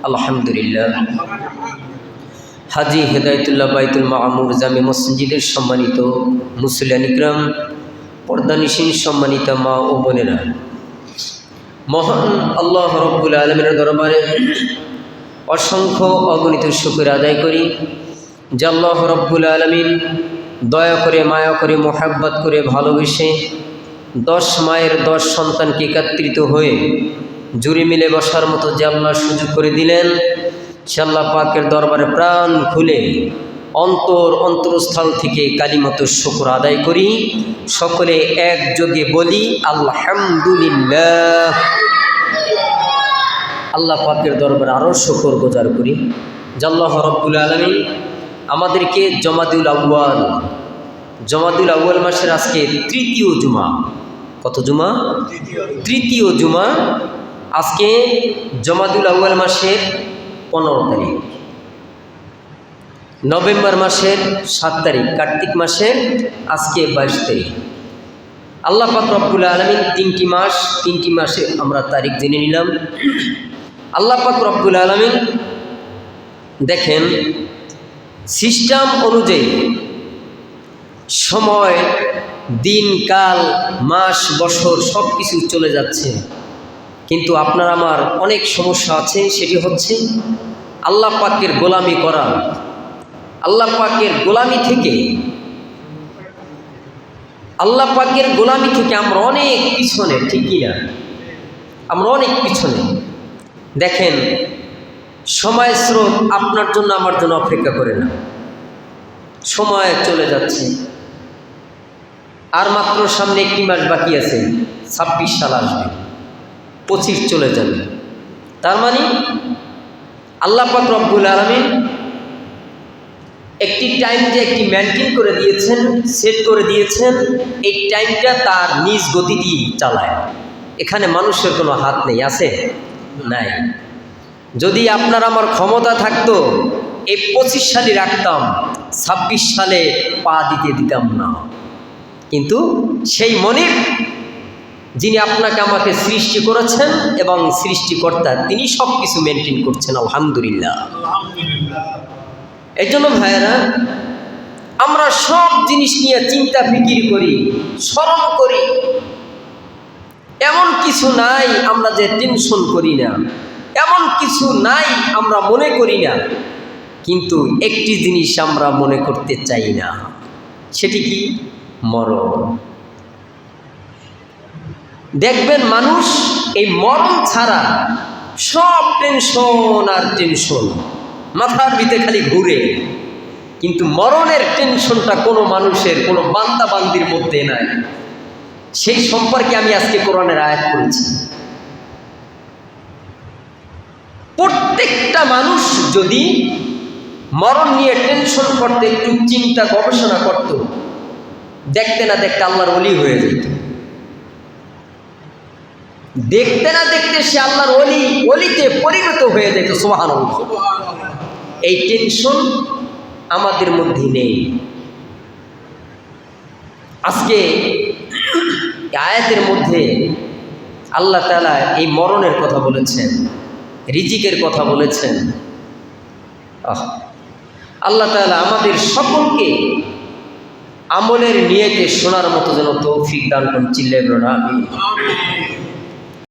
আলহামদুলিল্লাহ। হাজী হেদায়েতুল্লাহ বাইতুল মামুর জামে মসজিদের সম্মানিত মুসল্লিয়ান ইকরাম, পর্দানিশীন সম্মানিত মা ও বোনেরা, মহান আল্লাহ রব্বুল আলামিনের দরবারে অসংখ্য অগণিত শুকর আদায় করি যে আল্লাহ রব্বুল আলামিন দয়া করে, মায়া করে, মোহাব্বত করে, ভালোবেসে 10 মায়ের 10 সন্তানকে একত্রিত হয়ে জুড়ে মিলে বসার মতো যে আল্লাহ সুযোগ করে দিলেন, সে আল্লাহ পাকের দরবারে প্রাণ খুলে অন্তরস্থল থেকে কালিমাত শুকর আদায় করি। সকলে একযোগে বলি আলহামদুলিল্লাহ। আল্লাহ পাকের দরবারে আরও শুকর গুজার করি যে আল্লাহ রব্বুল আলামিন আমাদেরকে জমাদুল আউয়াল মাসের আজকে তৃতীয় জুমা। কত জুমা? তৃতীয় জুমা। আজকে জমাদুল আউয়াল মাসের 15 তারিখ, নভেম্বর মাসের 7 তারিখ, কার্তিক মাসের আজকে 22 তারিখ। আল্লাহ পাক রব্বুল আলামিন 3টি মাসে আমরা তারিখ জেনে নিলাম। আল্লাহ পাক রব্বুল আলামিন দেখেন, সিস্টেম অনুযায়ী সময়, দিন, কাল, মাস, বছর সব কিছু চলে যাচ্ছে, কিন্তু আপনার আমার অনেক সমস্যা আছে। সেটি হচ্ছে আল্লাহ পাকের গোলামি করা। আল্লাহ পাকের গোলামি থেকে আমরা অনেক পিছনে, ঠিক কিনা? আমরা অনেক পিছনে। দেখেন, সময় স্রোত আপনার জন্য আমার জন্য অপেক্ষা করে না। সময় চলে যাচ্ছে, আর মাত্র সামনে 1 মাস বাকি আছে, 26 সাল আসবে, 25 চলে যাবে। তার মানে আল্লাহ পাক রব্বুল আলামিন একটি টাইম যে একটি মেনটেন করে দিয়েছেন, সেট করে দিয়েছেন, এই টাইমটা তার নিজ গতিতেই চালায়। এখানে মানুষের কোনো হাত নেই, আছে? নাই। যদি আপনার আমার ক্ষমতা থাকতো, এই 25 সালে রাখতাম, 26 সালে পা দিতাম না। কিন্তু সেই মনিব, যিনি আপনাকে আমাকে সৃষ্টি করেছেন এবং সৃষ্টিকর্তা, তিনি সব কিছু মেনটেন করছেন। আলহামদুলিল্লাহ। এই জন্য ভাইয়েরা, আমরা সব জিনিস নিয়ে চিন্তা ফিকির করি, স্মরণ করি। এমন কিছু নাই আমরা যে টেনশন করি না, এমন কিছু নাই আমরা মনে করি না, কিন্তু একটি জিনিস আমরা মনে করতে চাই না। সেটি কি? মরণ। দেখবেন মানুষ এই মরণ ছাড়া সব টেনশন আর টেনশন, মাথার ভিতরে খালি ঘুরে, কিন্তু মরণের টেনশনটা কোনো মানুষের, কোনো বান্দা বান্দির মধ্যে নাই। সেই সম্পর্কে আমি আজকে কোরআনের আয়াত করেছি। প্রত্যেকটা মানুষ যদি মরণ নিয়ে টেনশন করতে, একটু চিন্তা গবেষণা করত, দেখতে না দেখতে আল্লাহর ওলি হয়ে যেত। দেখতে না দেখতে সে আল্লাহর ওলিতে পরিণত হয়ে যেত। সুবহানাল্লাহ। এই টেনশন আমাদের মধ্যে নেই। আজকে আয়াতের মধ্যে আল্লাহ তাআলা এই মরণের কথা বলেছেন, রিজিকের কথা বলেছেন। আল্লাহ তাআলা আমাদের সকলকে আমলের নিয়তে শোনার মতো যেন তৌফিক দান করুন। চিল্লায়ে বলুন আমিন।